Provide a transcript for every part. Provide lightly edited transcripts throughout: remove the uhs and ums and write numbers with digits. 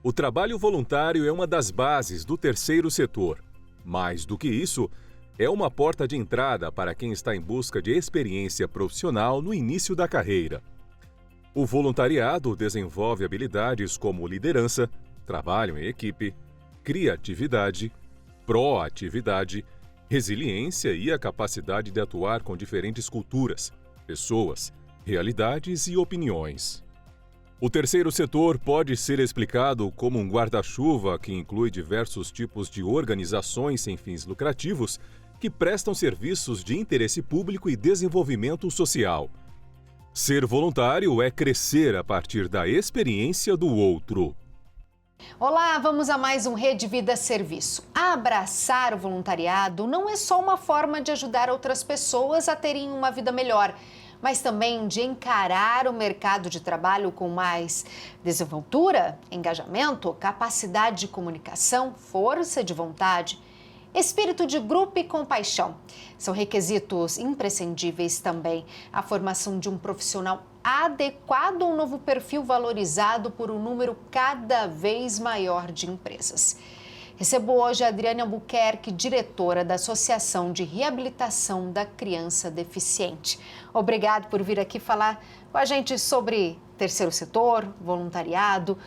O trabalho voluntário é uma das bases do terceiro setor. Mais do que isso, é uma porta de entrada para quem está em busca de experiência profissional no início da carreira. O voluntariado desenvolve habilidades como liderança, trabalho em equipe, criatividade, proatividade, resiliência e a capacidade de atuar com diferentes culturas, pessoas, realidades e opiniões. O terceiro setor pode ser explicado como um guarda-chuva que inclui diversos tipos de organizações sem fins lucrativos que prestam serviços de interesse público e desenvolvimento social. Ser voluntário é crescer a partir da experiência do outro. Olá, vamos a mais um Rede Vida Serviço. Abraçar o voluntariado não é só uma forma de ajudar outras pessoas a terem uma vida melhor, mas também de encarar o mercado de trabalho com mais desenvoltura, engajamento, capacidade de comunicação, força de vontade, espírito de grupo e compaixão. São requisitos imprescindíveis também a formação de um profissional adequado a um novo perfil valorizado por um número cada vez maior de empresas. Recebo hoje a Adriane Albuquerque, diretora da Associação de Reabilitação da Criança Deficiente. Obrigado por vir aqui falar com a gente sobre terceiro setor, voluntariado.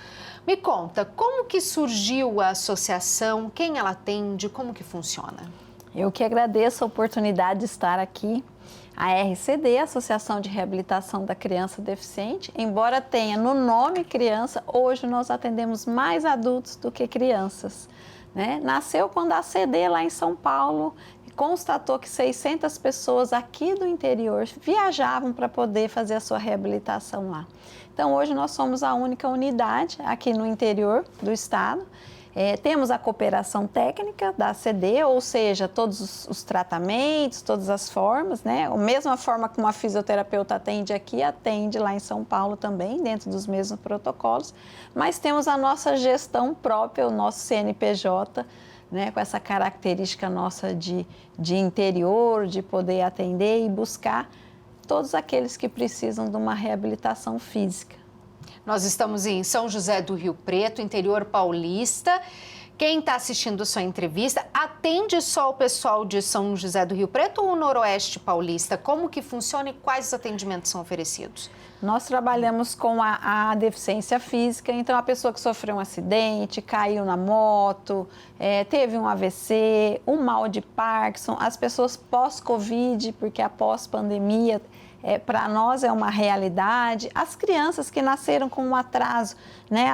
Me conta, como que surgiu a associação, quem ela atende, como que funciona? Eu que agradeço a oportunidade de estar aqui. A RCD, Associação de Reabilitação da Criança Deficiente, embora tenha no nome criança, hoje nós atendemos mais adultos do que crianças. Nasceu quando a ACD, lá em São Paulo, constatou que 600 pessoas aqui do interior viajavam para poder fazer a sua reabilitação lá. Então, hoje nós somos a única unidade aqui no interior do estado. Temos a cooperação técnica da ACD, ou seja, todos os tratamentos, todas as formas, A mesma forma que uma fisioterapeuta atende aqui, atende lá em São Paulo também, dentro dos mesmos protocolos. Mas temos a nossa gestão própria, o nosso CNPJ, com essa característica nossa de interior, de poder atender e buscar todos aqueles que precisam de uma reabilitação física. Nós estamos em São José do Rio Preto, interior paulista. Quem está assistindo a sua entrevista, atende só o pessoal de São José do Rio Preto ou o Noroeste paulista? Como que funciona e quais os atendimentos são oferecidos? Nós trabalhamos com a deficiência física, então a pessoa que sofreu um acidente, caiu na moto, teve um AVC, um mal de Parkinson, as pessoas pós-Covid, porque a pós-pandemia para nós é uma realidade, as crianças que nasceram com um atraso,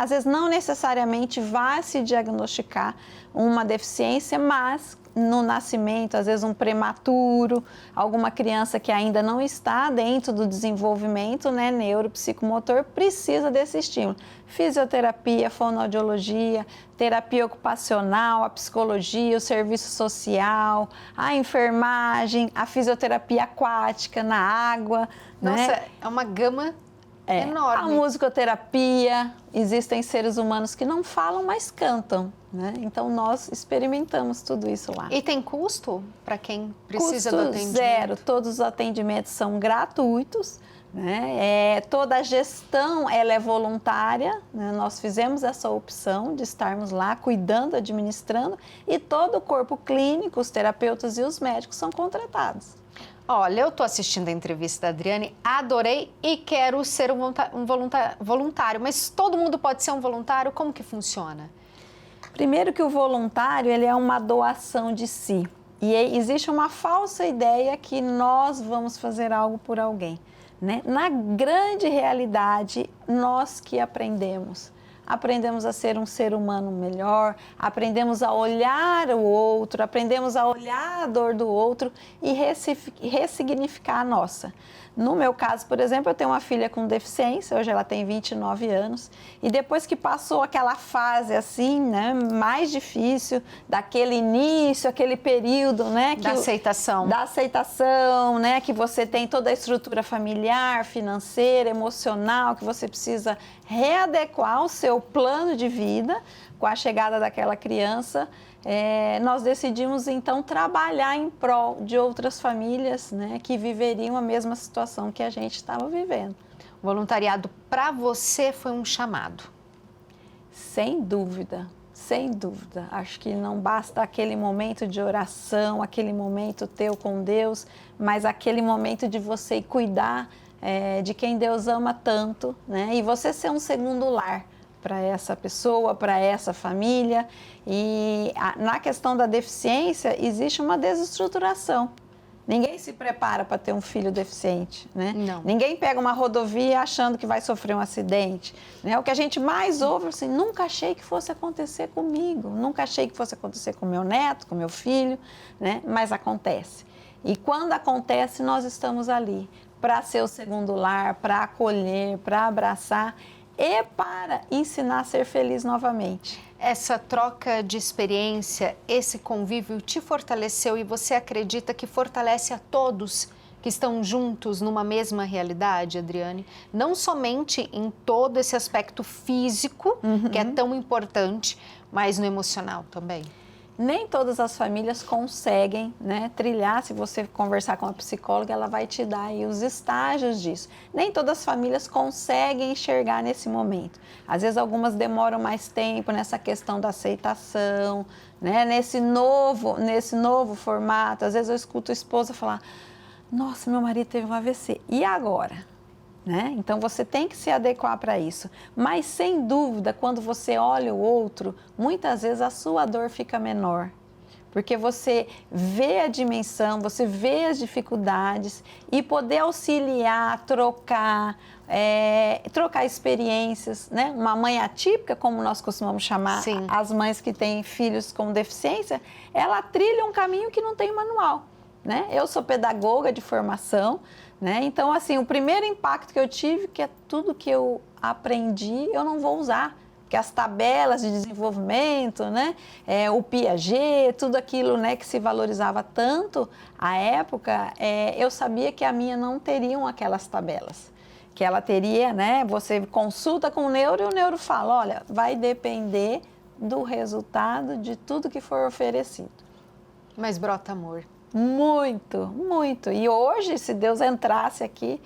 às vezes não necessariamente vai se diagnosticar uma deficiência, mas no nascimento, às vezes um prematuro, alguma criança que ainda não está dentro do desenvolvimento neuropsicomotor, precisa desse estímulo. Fisioterapia, fonoaudiologia, terapia ocupacional, a psicologia, o serviço social, a enfermagem, a fisioterapia aquática na água. Nossa, é uma gama enorme. A musicoterapia, existem seres humanos que não falam, mas cantam. Então, nós experimentamos tudo isso lá. E tem custo para quem precisa custo do atendimento? Zero, todos os atendimentos são gratuitos. Toda a gestão ela é voluntária, Nós fizemos essa opção de estarmos lá cuidando, administrando, e todo o corpo clínico, os terapeutas e os médicos são contratados. Olha, eu estou assistindo a entrevista da Adriane, adorei e quero ser um voluntário, mas todo mundo pode ser um voluntário? Como que funciona? Primeiro que o voluntário ele é uma doação de si, e existe uma falsa ideia que nós vamos fazer algo por alguém. Na grande realidade, nós que aprendemos a ser um ser humano melhor, aprendemos a olhar o outro, aprendemos a olhar a dor do outro e ressignificar a nossa. No meu caso, por exemplo, eu tenho uma filha com deficiência, hoje ela tem 29 anos, e depois que passou aquela fase assim, mais difícil, daquele início, aquele período, Da aceitação. Da aceitação, que você tem toda a estrutura familiar, financeira, emocional, que você precisa readequar o seu plano de vida com a chegada daquela criança. Nós decidimos, então, trabalhar em prol de outras famílias que viveriam a mesma situação que a gente estava vivendo. O voluntariado para você foi um chamado? Sem dúvida, sem dúvida. Acho que não basta aquele momento de oração, aquele momento teu com Deus, mas aquele momento de você ir cuidar de quem Deus ama tanto, né? E você ser um segundo lar para essa pessoa, para essa família. E na questão da deficiência, existe uma desestruturação. Ninguém se prepara para ter um filho deficiente, né? Não. Ninguém pega uma rodovia achando que vai sofrer um acidente, né? O que a gente mais ouve, assim, nunca achei que fosse acontecer comigo, nunca achei que fosse acontecer com meu neto, com meu filho, né? Mas acontece. E quando acontece, nós estamos ali para ser o segundo lar, para acolher, para abraçar e para ensinar a ser feliz novamente. Essa troca de experiência, esse convívio te fortaleceu e você acredita que fortalece a todos que estão juntos numa mesma realidade, Adriane? Não somente em todo esse aspecto físico, que é tão importante, mas no emocional também. Nem todas as famílias conseguem, né, trilhar. Se você conversar com a psicóloga, ela vai te dar aí os estágios disso. Nem todas as famílias conseguem enxergar nesse momento. Às vezes algumas demoram mais tempo nessa questão da aceitação, né, nesse novo formato. Às vezes eu escuto a esposa falar: nossa, meu marido teve um AVC, e agora? Né? Então você tem que se adequar para isso, mas sem dúvida, quando você olha o outro, muitas vezes a sua dor fica menor, porque você vê a dimensão, você vê as dificuldades e poder auxiliar, trocar experiências, né? Uma mãe atípica, como nós costumamos chamar Sim. as mães que têm filhos com deficiência, ela trilha um caminho que não tem manual, né? Eu sou pedagoga de formação, né? Então, assim, o primeiro impacto que eu tive, que é tudo que eu aprendi, eu não vou usar. Porque as tabelas de desenvolvimento, né? O Piaget, tudo aquilo, né, que se valorizava tanto à época, eu sabia que a minha não teriam aquelas tabelas. Que ela teria, né? Você consulta com o neuro e o neuro fala: olha, vai depender do resultado de tudo que for oferecido. Mas brota amor. Muito, muito. E hoje, se Deus entrasse aqui,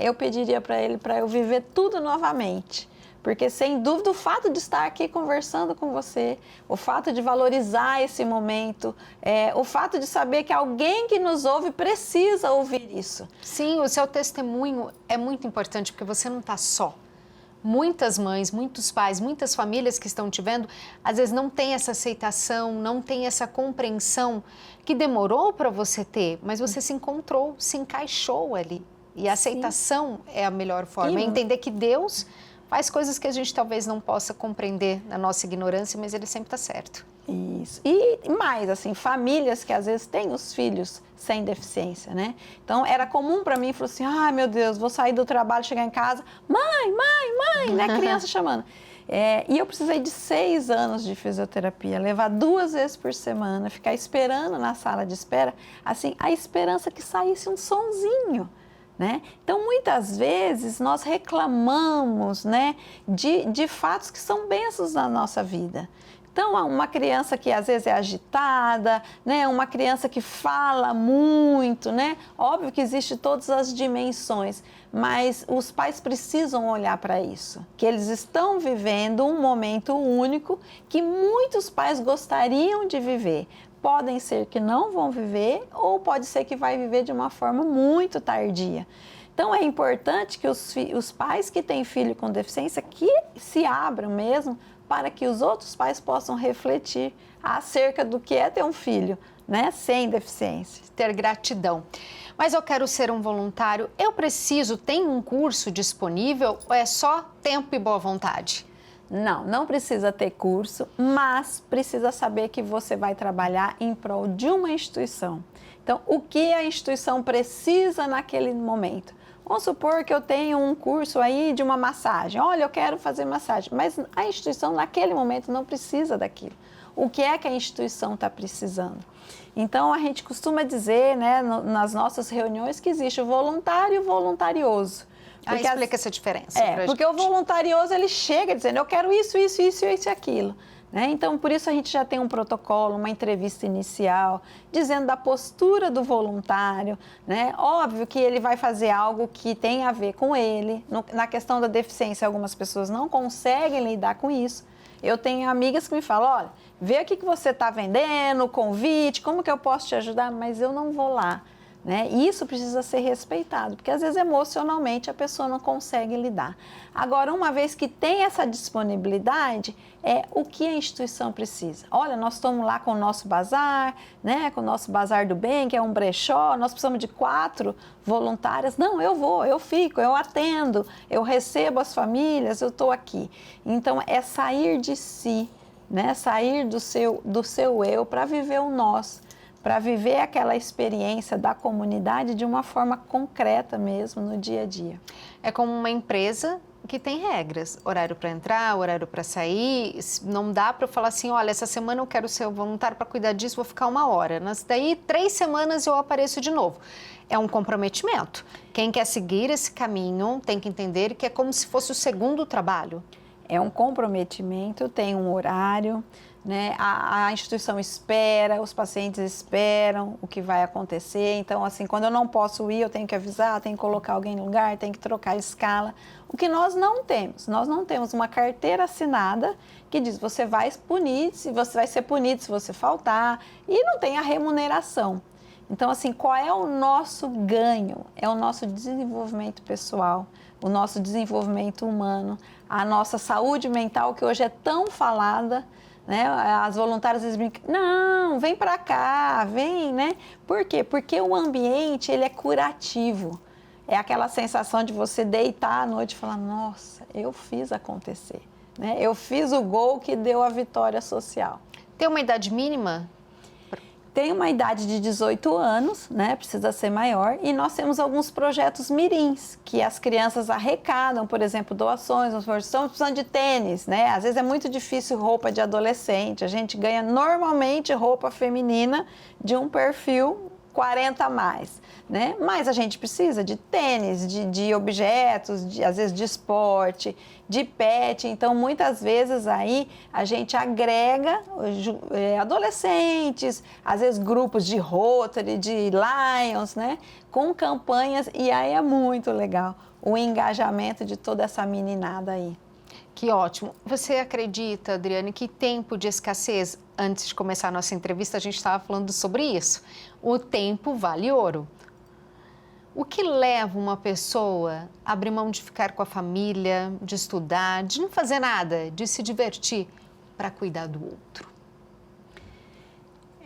eu pediria para Ele para eu viver tudo novamente. Porque, sem dúvida, o fato de estar aqui conversando com você, o fato de valorizar esse momento, o fato de saber que alguém que nos ouve precisa ouvir isso. Sim, o seu testemunho é muito importante, porque você não está só. Muitas mães, muitos pais, muitas famílias que estão te vendo, às vezes não tem essa aceitação, não tem essa compreensão que demorou para você ter, mas você se encontrou, se encaixou ali. E a aceitação é a melhor forma, é entender que Deus faz coisas que a gente talvez não possa compreender na nossa ignorância, mas Ele sempre está certo. Isso. E mais, assim, famílias que às vezes têm os filhos sem deficiência, né? Então, era comum para mim, falou assim: ai, meu Deus, vou sair do trabalho, chegar em casa, mãe, né? Criança chamando. E eu precisei de 6 anos de fisioterapia, levar 2 vezes por semana, ficar esperando na sala de espera, assim, a esperança que saísse um sonzinho, né? Então, muitas vezes, nós reclamamos, né, de fatos que são bênçãos na nossa vida. Então, uma criança que às vezes é agitada, né? Uma criança que fala muito, né? Óbvio que existem todas as dimensões, mas os pais precisam olhar para isso, que eles estão vivendo um momento único que muitos pais gostariam de viver. Podem ser que não vão viver, ou pode ser que vai viver de uma forma muito tardia. Então, é importante que os pais que têm filho com deficiência que se abram mesmo para que os outros pais possam refletir acerca do que é ter um filho, né, sem deficiência. Ter gratidão. Mas eu quero ser um voluntário, tem um curso disponível ou é só tempo e boa vontade? Não precisa ter curso, mas precisa saber que você vai trabalhar em prol de uma instituição. Então, o que a instituição precisa naquele momento? Vamos supor que eu tenho um curso aí de uma massagem. Olha, eu quero fazer massagem, mas a instituição naquele momento não precisa daquilo. O que é que a instituição está precisando? Então, a gente costuma dizer, né, nas nossas reuniões, que existe o voluntário e o voluntarioso. Explica essa diferença pra porque gente. O voluntarioso, ele chega dizendo: eu quero isso e aquilo. né? Então, por isso a gente já tem um protocolo, uma entrevista inicial, dizendo da postura do voluntário, né? Óbvio que ele vai fazer algo que tem a ver com ele. Na questão da deficiência, algumas pessoas não conseguem lidar com isso. Eu tenho amigas que me falam, olha, vê aqui que você está vendendo, convite, como que eu posso te ajudar? Mas eu não vou lá. Né? E isso precisa ser respeitado, porque às vezes emocionalmente a pessoa não consegue lidar. Agora, uma vez que tem essa disponibilidade, é o que a instituição precisa. Olha, nós estamos lá com o nosso bazar, né? Com o nosso bazar do bem, que é um brechó, nós precisamos de 4 voluntárias. Não, eu vou, eu fico, eu atendo, eu recebo as famílias, eu estou aqui. Então, é sair de si, né? Sair do seu eu para viver o nós. Para viver aquela experiência da comunidade de uma forma concreta mesmo, no dia a dia. É como uma empresa que tem regras, horário para entrar, horário para sair, não dá para eu falar assim, olha, essa semana eu quero ser voluntário para cuidar disso, vou ficar 1 hora, daí 3 semanas eu apareço de novo. É um comprometimento. Quem quer seguir esse caminho tem que entender que é como se fosse o segundo trabalho. É um comprometimento, tem um horário, né? A instituição espera, os pacientes esperam o que vai acontecer. Então, assim, quando eu não posso ir, eu tenho que avisar, tenho que colocar alguém no lugar, tenho que trocar a escala. O que nós não temos uma carteira assinada que diz você vai ser punido se você faltar, e não tem a remuneração. Então, assim, qual é o nosso ganho? É o nosso desenvolvimento pessoal, o nosso desenvolvimento humano, a nossa saúde mental, que hoje é tão falada, né? As voluntárias às vezes brincam, não, vem para cá, vem, né? Por quê? Porque o ambiente, ele é curativo. É aquela sensação de você deitar à noite e falar, nossa, eu fiz acontecer, né? Eu fiz o gol que deu a vitória social. Tem uma idade mínima? Tem uma idade de 18 anos, né? Precisa ser maior. E nós temos alguns projetos mirins, que as crianças arrecadam, por exemplo, doações. Nós estamos precisando de tênis, né? Às vezes é muito difícil roupa de adolescente. A gente ganha normalmente roupa feminina de um perfil 40 a mais, né? Mas a gente precisa de tênis, de objetos, às vezes de esporte, de pet. Então, muitas vezes aí a gente agrega adolescentes, às vezes grupos de Rotary, de Lions, né? Com campanhas, e aí é muito legal o engajamento de toda essa meninada aí. Que ótimo. Você acredita, Adriane, que tempo de escassez, antes de começar a nossa entrevista, a gente estava falando sobre isso. O tempo vale ouro. O que leva uma pessoa a abrir mão de ficar com a família, de estudar, de não fazer nada, de se divertir para cuidar do outro?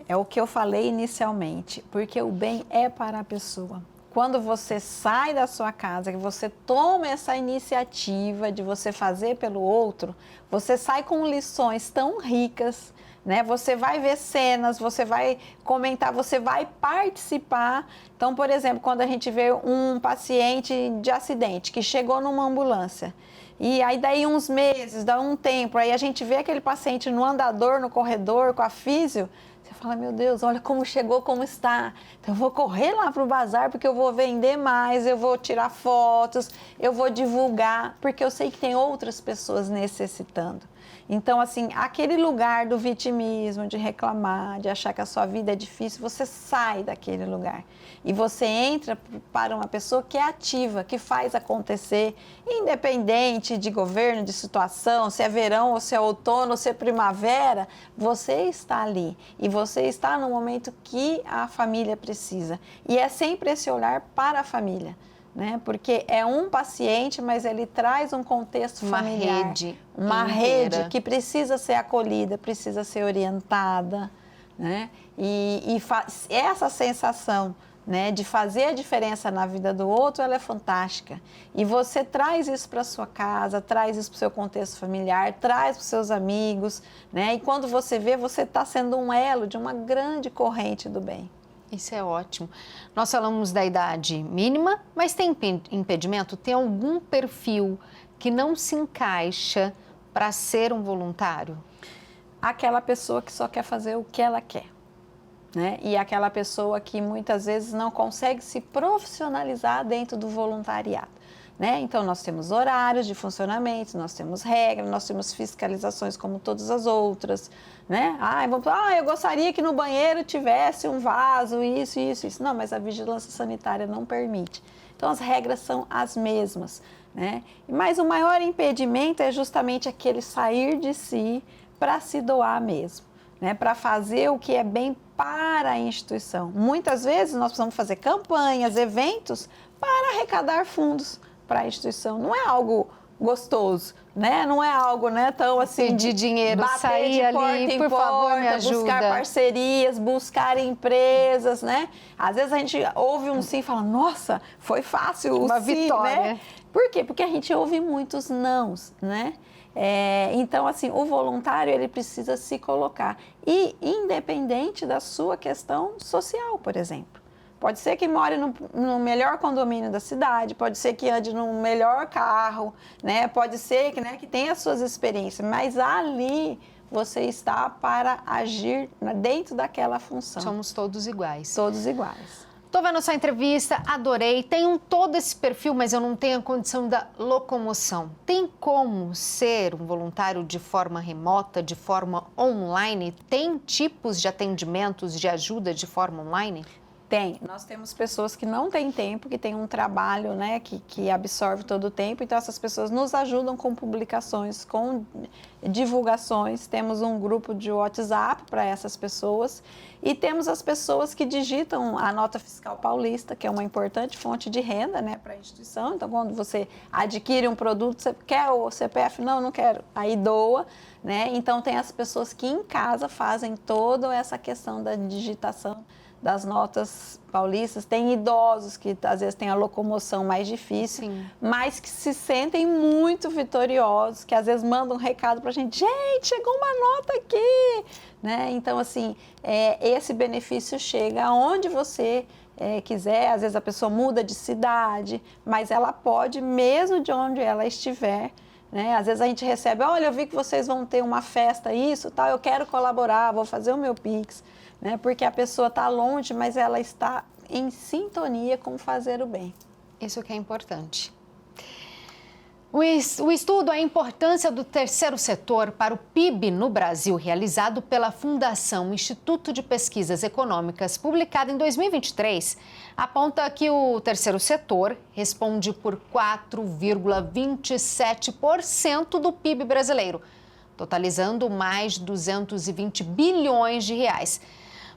É o que eu falei inicialmente, porque o bem é para a pessoa. Quando você sai da sua casa, que você toma essa iniciativa de você fazer pelo outro, você sai com lições tão ricas, né? Você vai ver cenas, você vai comentar, você vai participar. Então, por exemplo, quando a gente vê um paciente de acidente que chegou numa ambulância, e aí daí uns meses, dá um tempo, aí a gente vê aquele paciente no andador, no corredor, com a físio, você fala, meu Deus, olha como chegou, como está. Então, eu vou correr lá para o bazar, porque eu vou vender mais, eu vou tirar fotos, eu vou divulgar, porque eu sei que tem outras pessoas necessitando. Então, assim, aquele lugar do vitimismo, de reclamar, de achar que a sua vida é difícil, você sai daquele lugar. E você entra para uma pessoa que é ativa, que faz acontecer, independente de governo, de situação, se é verão, ou se é outono, ou se é primavera, você está ali. E você está no momento que a família precisa. E é sempre esse olhar para a família. Né? Porque é um paciente, mas ele traz um contexto familiar, uma rede que precisa ser acolhida, precisa ser orientada, né? E essa sensação, né, de fazer a diferença na vida do outro, ela é fantástica. E você traz isso para sua casa, traz isso para o seu contexto familiar, traz para os seus amigos, né? E quando você vê, você está sendo um elo de uma grande corrente do bem. Isso é ótimo. Nós falamos da idade mínima, mas tem impedimento? Tem algum perfil que não se encaixa para ser um voluntário? Aquela pessoa que só quer fazer o que ela quer, né? E aquela pessoa que muitas vezes não consegue se profissionalizar dentro do voluntariado. né? Então, nós temos horários de funcionamento, nós temos regras, nós temos fiscalizações como todas as outras, né? Eu gostaria que no banheiro tivesse um vaso, isso. Não, mas a vigilância sanitária não permite. Então, as regras são as mesmas, né? Mas o maior impedimento é justamente aquele sair de si para se doar mesmo, né? Para fazer o que é bem para a instituição. Muitas vezes nós precisamos fazer campanhas, eventos para arrecadar fundos para a instituição. Não é algo gostoso, né? Não é algo, né, tão assim... Pedir dinheiro, bater sair de porta ali, em por favor, me porta, ajuda. buscar parcerias, buscar empresas, né? Às vezes a gente ouve um sim e fala, nossa, foi fácil o Uma sim, vitória. né? Por quê? Porque a gente ouve muitos nãos, né? Então, assim, o voluntário, ele precisa se colocar. E independente da sua questão social, por exemplo. Pode ser que more no melhor condomínio da cidade, pode ser que ande no melhor carro, né? Pode ser que, né, que tenha as suas experiências, mas ali você está para agir dentro daquela função. Somos todos iguais. Todos iguais. Tô vendo a sua entrevista, adorei. Tenho todo esse perfil, mas eu não tenho a condição da locomoção. Tem como ser um voluntário de forma remota, de forma online? Tem tipos de atendimentos de ajuda de forma online? Tem. Nós temos pessoas que não têm tempo, que têm um trabalho, né, que absorve todo o tempo. Então, essas pessoas nos ajudam com publicações, com divulgações. Temos um grupo de WhatsApp para essas pessoas. E temos as pessoas que digitam a nota fiscal paulista, que é uma importante fonte de renda, né, para a instituição. Então, quando você adquire um produto, você quer o CPF? Não, não quero. Aí doa, né? Então, tem as pessoas que em casa fazem toda essa questão da digitação das notas paulistas. Tem idosos que às vezes têm a locomoção mais difícil, Sim. mas que se sentem muito vitoriosos, que às vezes mandam um recado para a gente, chegou uma nota aqui, né? Então, assim, esse benefício chega aonde você quiser. Às vezes a pessoa muda de cidade, mas ela pode, mesmo de onde ela estiver, né? Às vezes a gente recebe, olha, eu vi que vocês vão ter uma festa, isso, tal, eu quero colaborar, vou fazer o meu Pix, né? Porque a pessoa está longe, mas ela está em sintonia com fazer o bem. Isso que é importante. O estudo A Importância do Terceiro Setor para o PIB no Brasil, realizado pela Fundação Instituto de Pesquisas Econômicas, publicado em 2023, aponta que o terceiro setor responde por 4,27% do PIB brasileiro, totalizando mais de 220 bilhões de reais.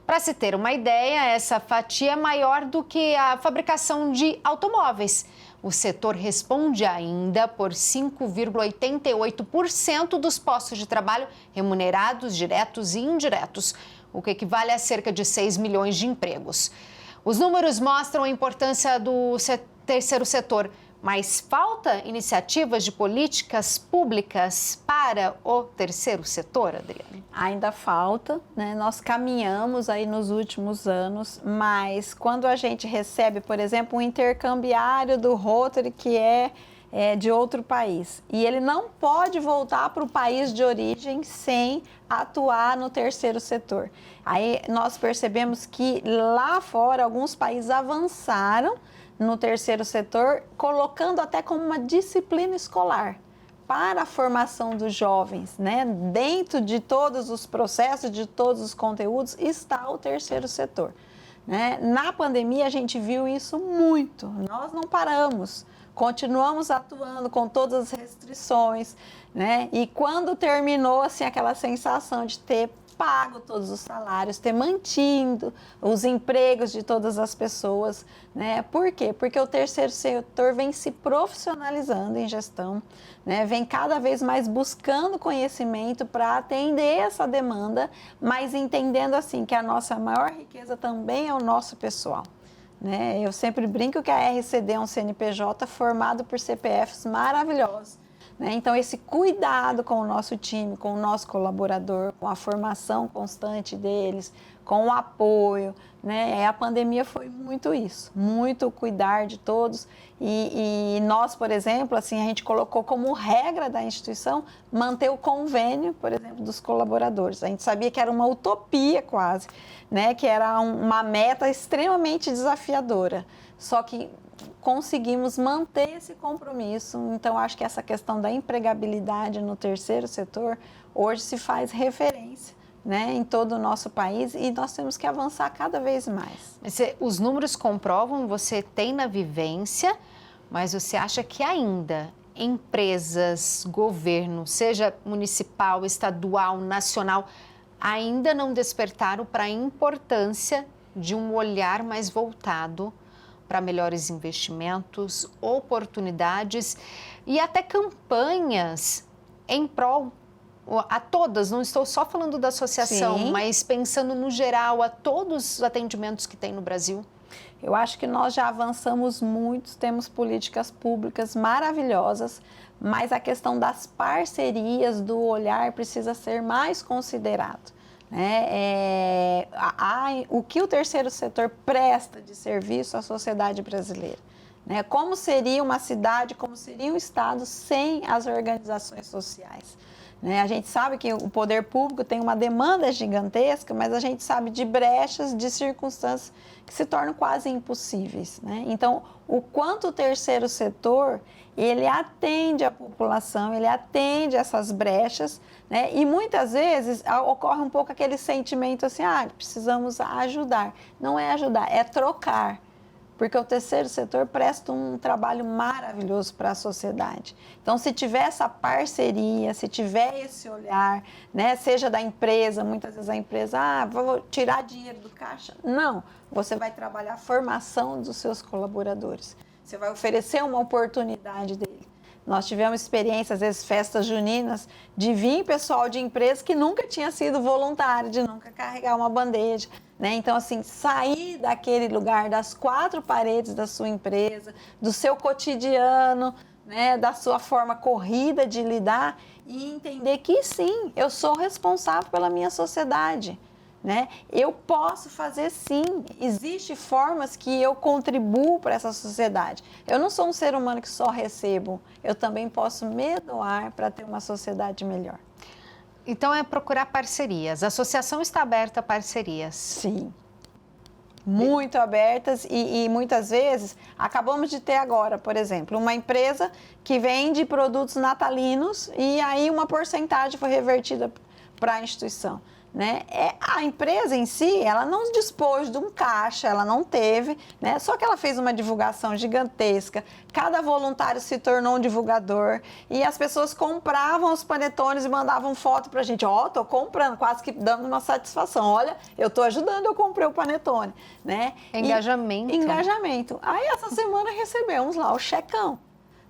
Para se ter uma ideia, essa fatia é maior do que a fabricação de automóveis. O setor responde ainda por 5,88% dos postos de trabalho remunerados, diretos e indiretos, o que equivale a cerca de 6 milhões de empregos. Os números mostram a importância do terceiro setor, mas falta iniciativas de políticas públicas para o terceiro setor, Adriane? Ainda falta, né? Nós caminhamos aí nos últimos anos, mas quando a gente recebe, por exemplo, um intercambiário do Rotary que é de outro país, e ele não pode voltar para o país de origem sem atuar no terceiro setor. Aí nós percebemos que lá fora alguns países avançaram no terceiro setor, colocando até como uma disciplina escolar para a formação dos jovens, né? Dentro de todos os processos, de todos os conteúdos, está o terceiro setor, né? Na pandemia, a gente viu isso muito. Nós não paramos, continuamos atuando com todas as restrições, né? E quando terminou, assim, aquela sensação de ter pago todos os salários, ter mantido os empregos de todas as pessoas, né? Por quê? Porque o terceiro setor vem se profissionalizando em gestão, né? Vem cada vez mais buscando conhecimento para atender essa demanda, mas entendendo assim que a nossa maior riqueza também é o nosso pessoal, né? Eu sempre brinco que a RCD é um CNPJ formado por CPFs maravilhosos. Então, esse cuidado com o nosso time, com o nosso colaborador, com a formação constante deles, com o apoio, né? A pandemia foi muito isso, muito cuidar de todos. E nós, por exemplo, assim, a gente colocou como regra da instituição manter o convênio, por exemplo, dos colaboradores. A gente sabia que era uma utopia quase, né? Que era uma meta extremamente desafiadora. Só que conseguimos manter esse compromisso. Então, acho que essa questão da empregabilidade no terceiro setor hoje se faz referência, né, em todo o nosso país, e nós temos que avançar cada vez mais. Os números comprovam, você tem na vivência, mas você acha que ainda empresas, governo, seja municipal, estadual, nacional, ainda não despertaram para a importância de um olhar mais voltado para melhores investimentos, oportunidades e até campanhas em prol a todas, não estou só falando da associação, Sim. mas pensando no geral, a todos os atendimentos que tem no Brasil? Eu acho que nós já avançamos muito, temos políticas públicas maravilhosas, mas a questão das parcerias, do olhar, precisa ser mais considerado, né? O que o terceiro setor presta de serviço à sociedade brasileira, né? Como seria uma cidade, como seria um estado sem as organizações sociais? A gente sabe que o poder público tem uma demanda gigantesca, mas a gente sabe de brechas, de circunstâncias que se tornam quase impossíveis, né? Então, o quanto o terceiro setor, ele atende a população, ele atende essas brechas, né? E muitas vezes ocorre um pouco aquele sentimento assim, precisamos ajudar. Não é ajudar, é trocar. Porque o terceiro setor presta um trabalho maravilhoso para a sociedade. Então, se tiver essa parceria, se tiver esse olhar, né, seja da empresa, muitas vezes a empresa, vou tirar dinheiro do caixa. Não, você vai trabalhar a formação dos seus colaboradores. Você vai oferecer uma oportunidade dele. Nós tivemos experiência, às vezes, festas juninas, de vir pessoal de empresa que nunca tinha sido voluntário, de nunca carregar uma bandeja, né? Então, assim, sair daquele lugar, das quatro paredes da sua empresa, do seu cotidiano, né? Da sua forma corrida de lidar e entender que, sim, eu sou responsável pela minha sociedade, né? Eu posso fazer, sim, existem formas que eu contribuo para essa sociedade. Eu não sou um ser humano que só recebo, eu também posso me doar para ter uma sociedade melhor. Então é procurar parcerias. A associação está aberta a parcerias? Sim, muito abertas e muitas vezes acabamos de ter agora, por exemplo, uma empresa que vende produtos natalinos e aí uma porcentagem foi revertida para a instituição, né? A empresa em si, ela não dispôs de um caixa, ela não teve, né? Só que ela fez uma divulgação gigantesca, cada voluntário se tornou um divulgador e as pessoas compravam os panetones e mandavam foto pra gente, tô comprando, quase que dando uma satisfação, olha, eu tô ajudando, eu comprei o panetone, né? Engajamento. Engajamento. Aí essa semana recebemos lá o checão,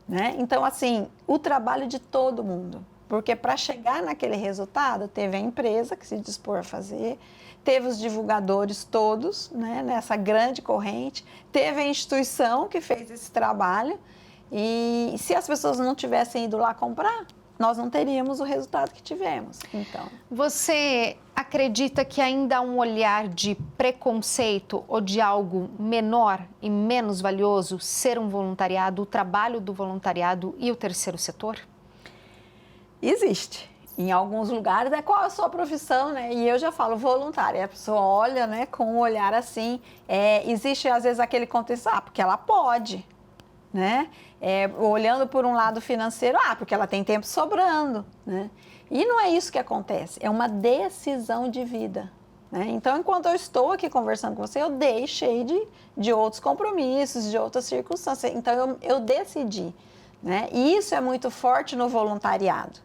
né? Então, assim, o trabalho de todo mundo. Porque para chegar naquele resultado, teve a empresa que se dispôs a fazer, teve os divulgadores todos, né, nessa grande corrente, teve a instituição que fez esse trabalho e se as pessoas não tivessem ido lá comprar, nós não teríamos o resultado que tivemos. Então, você acredita que ainda há um olhar de preconceito ou de algo menor e menos valioso ser um voluntariado, o trabalho do voluntariado e o terceiro setor? Existe. Em alguns lugares, qual a sua profissão, né? E eu já falo voluntária. A pessoa olha, né, com um olhar assim. Existe, às vezes, aquele contexto, porque ela pode, né? Olhando por um lado financeiro, porque ela tem tempo sobrando, né? E não é isso que acontece. É uma decisão de vida, né? Então, enquanto eu estou aqui conversando com você, eu deixei de outros compromissos, de outras circunstâncias. Então, eu decidi, né? E isso é muito forte no voluntariado.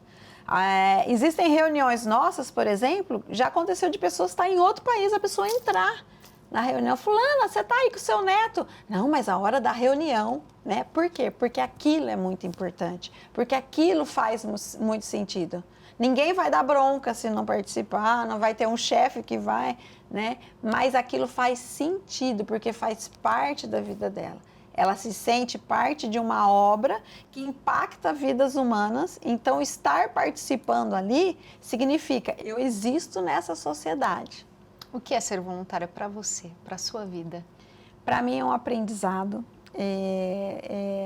Existem reuniões nossas, por exemplo, já aconteceu de pessoas estar em outro país, a pessoa entrar na reunião, fulana, você está aí com o seu neto? Não, mas a hora da reunião, né? Por quê? Porque aquilo é muito importante, porque aquilo faz muito sentido. Ninguém vai dar bronca se não participar, não vai ter um chefe que vai, né? Mas aquilo faz sentido, porque faz parte da vida dela. Ela se sente parte de uma obra que impacta vidas humanas, então estar participando ali significa eu existo nessa sociedade. O que é ser voluntária para você, para a sua vida? Para mim é um aprendizado.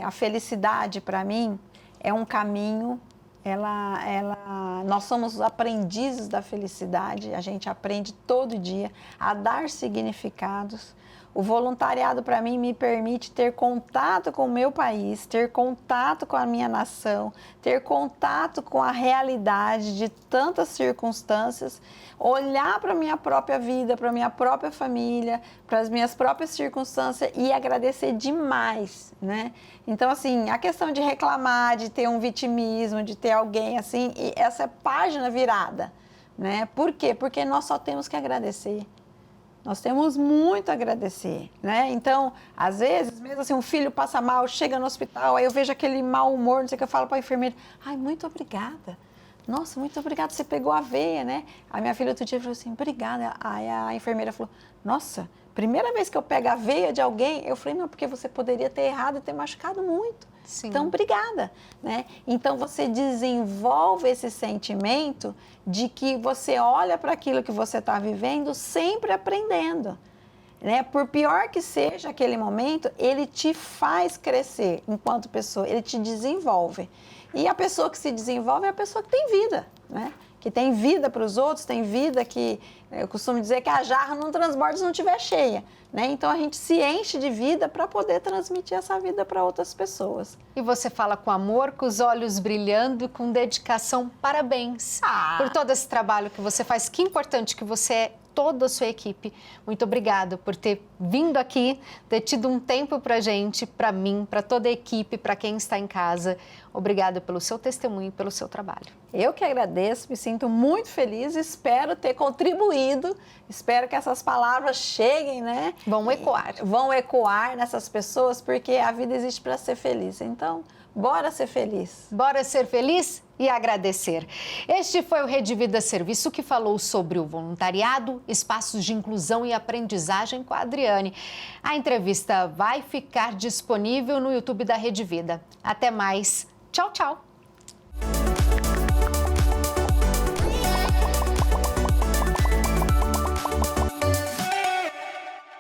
A felicidade, para mim, é um caminho. Nós somos os aprendizes da felicidade. A gente aprende todo dia a dar significados. O voluntariado, para mim, me permite ter contato com o meu país, ter contato com a minha nação, ter contato com a realidade de tantas circunstâncias, olhar para a minha própria vida, para a minha própria família, para as minhas próprias circunstâncias e agradecer demais, né? Então, assim, a questão de reclamar, de ter um vitimismo, de ter alguém assim, e essa página virada, né? Por quê? Porque nós só temos que agradecer. Nós temos muito a agradecer, né? Então, às vezes, mesmo assim, um filho passa mal, chega no hospital, aí eu vejo aquele mau humor, não sei o que, eu falo para a enfermeira, ai, muito obrigada. Nossa, muito obrigada, você pegou a veia, né? A minha filha outro dia falou assim, obrigada. Aí a enfermeira falou, nossa, primeira vez que eu pego a veia de alguém, eu falei, não, porque você poderia ter errado e ter machucado muito. Sim. Então, obrigada, né? Então, você desenvolve esse sentimento de que você olha para aquilo que você está vivendo sempre aprendendo, né? Por pior que seja aquele momento, ele te faz crescer enquanto pessoa, ele te desenvolve. E a pessoa que se desenvolve é a pessoa que tem vida, né? Que tem vida para os outros, tem vida que... Eu costumo dizer que a jarra não transborda se não estiver cheia, né? Então, a gente se enche de vida para poder transmitir essa vida para outras pessoas. E você fala com amor, com os olhos brilhando, com dedicação. Parabéns por todo esse trabalho que você faz. Que importante que você é, toda a sua equipe. Muito obrigada por ter vindo aqui, ter tido um tempo para a gente, para mim, para toda a equipe, para quem está em casa. Obrigada pelo seu testemunho e pelo seu trabalho. Eu que agradeço, me sinto muito feliz, espero ter contribuído, espero que essas palavras cheguem, né? Vão ecoar. Vão ecoar nessas pessoas, porque a vida existe para ser feliz. Então, bora ser feliz. Bora ser feliz e agradecer. Este foi o Rede Vida Serviço, que falou sobre o voluntariado, espaços de inclusão e aprendizagem com a Adriane. A entrevista vai ficar disponível no YouTube da Rede Vida. Até mais. Tchau, tchau.